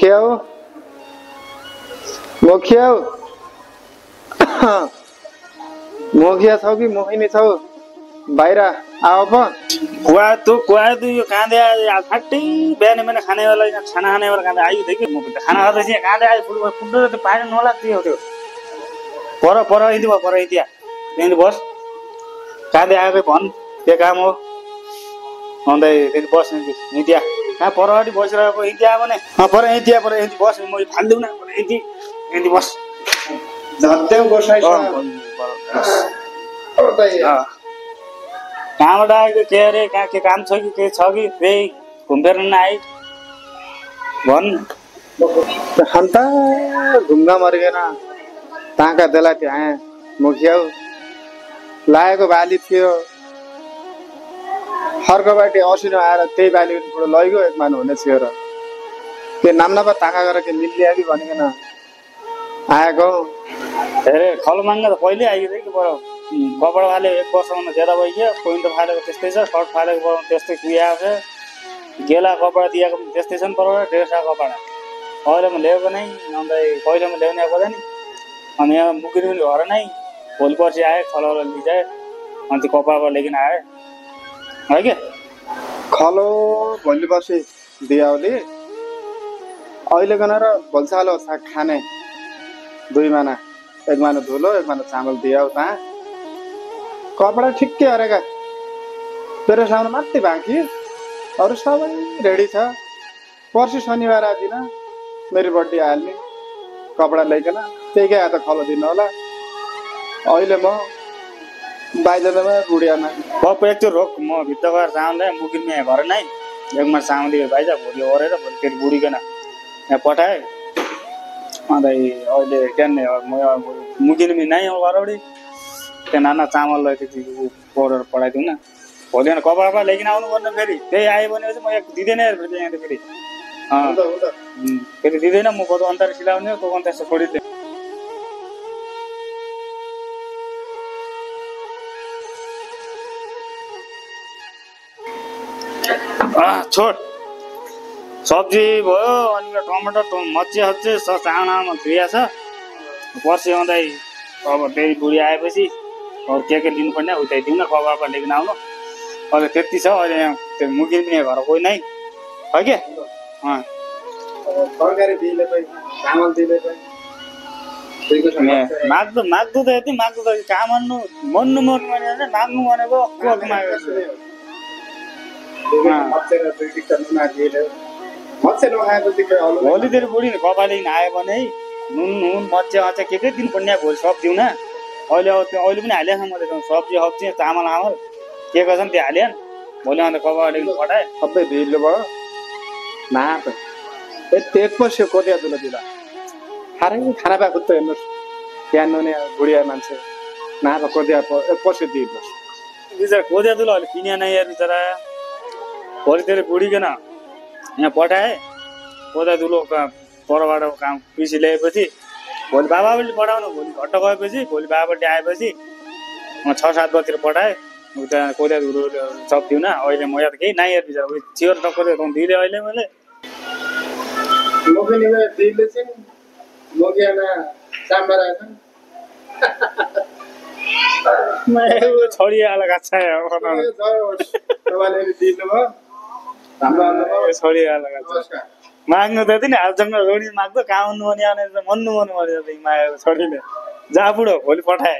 मुखिया हो मुखिया हो मुखिया छौ कि मुखिनी छौ बाहिर आऊ पो कुआ तू यो काँदे फाट्टै बिहान बिहान खानेवाला खाना खानेवाला काँदे आयो थियो कि म खाना खाँदै थिएँ काँदे आयो फुट्नु त पानी नहोला त्यो त्यो पर यति भयो पर यति त्यहाँदेखि बस काँदे आयो भन् के काम हो अन्त त्यहाँदेखि बस यति कहाँ परपट्टि बसिरहेको यति आयो भने पर यति बस म फाल्दिउँ न यति बस कहाँबाट आएको के अरे कहाँ के काम छ कि के छ कि त्यही घुमफेर नआइ भन् अन्त घुम्न मर्गेन ताका देला त्यहाँ मुखिया लागेको बाली थियो अर्कोबाट असिनो आएर त्यही बाली लैगयो एक मानु हुने थियो र त्यो नाम नपा ताका गरेर के मिलिया कि भनिकन आएको अरे खलमाङ्ग त कहिले आइयो कि बरु कपडा फाले 1 वर्षमा ज्यादा भइगयो पोइन्ट फालेको त्यस्तै छ सर्ट फालेको त्यस्तै कुहिएको छ गेला कपडा दिएको त्यस्तै छ नि पर ड्रेसका कपडा अहिले म ल्याएको नै अन्त कहिले म ल्याउने आएको नि अनि यहाँ मुकिर पनि घर नै भोलि पर्सि आयो खलो लिजाए अनि त्यो कपडा लिएर आयो है के खलो भोलि पर्सि दियाउले अहिले गएर भोलसालो साग खाने 2 माना 1 माना धुलो 1 माना चामल दियाउ ता कपडा ठिक्कै अरेका तेरो सामान मात्रै बाँकी अरू सबै रेडी छ पर्सि शनिबार दिन मेरो बर्थडे हाल्ने कपडा ल्याइकन त्यहीकै आएर खलो दिनु होला अहिले म बाइजनमा बुढियामा पप्पु एक रोक म भित्र गएर चामल मुकिने घर नै एकमा चामल दियो भाइजा भोलि ओरेर भोलि फेरि बुढिकन यहाँ पठाएँ अन्त अहिले त्यहाँ मुकिने पनि नै घरौडी त्यहाँ नाना चामल लगेको पाउडर पठाइदिउँ न भोलि कपडा ल्याइकन आउनुपर्ने फेरि त्यही आयो भने चाहिँ म एक दिँदैन फेरि यहाँ फेरि फेरि दिँदैन म कतो अन्तर सिलाउने को अन्त यस्तो छोडिदिएँ छोड सब्जी भयो अनि टमाटर मच्छी चानामा धुया छ पर्सि आउँदै अब फेरि बुढी आएपछि अरू के लिनुपर्ने उतै दिउँ न कपडा लिएर आउनु अहिले त्यति छ अहिले यहाँ त्यो मुकिन पनि घर कोही नै है के तरकारी दिले पनि चामल दिले पनि माग्दो त यति माग्दो त काम मन्नु भने माग्नु भनेको अक्क मागेको भोलि तेरो बुढी कपाले आयो भने नुन मच्छा के दिनुपर्ने भोलि सब दिउँ न अहिले पनि हालेको छ मैले सब्जी चामल आमल के गर्छ नि त्यो हाल्यो भोलि अन्त कपाले पठाएँ सबै ढिलो भयो ना एक वर्ष कोदिया दुलो दिला खारै खाना पाएको त हेर्नुहोस् बिहान नुने बुढिया मान्छे ना कोदिया एक वर्ष दिनुहोस् बिचरा कोदिया दुलो अहिले किने नै यार बिचरा भोलि तेरो बुढीकन यहाँ पठाएँ कोदिया दुलो परबाट काम पिसी ल्याएपछि भोलि बाबाले पठाउनु भोलि घट्ट गएपछि भोलि बाबाले आएपछि म 6-7 बजीतिर पठाएँ उता कोदिया दुलो सब दिउँ न अहिले म यहाँ त केही नाइ यार बिचरा चियर टक्कर दिले अहिले मैले मुखिनीमा दिले चाहिँ मुखियामा चाम्बरा छन् म छोडी आला गाछा तपाईँले दिनु भयो हाम्रो छोडी आला गाछा माग्नु त नि हालजङ्ग रोडी माग्दो काउनु भने आउने मन्नु भने मागेको छोडीले जा बुढो भोलि पठाए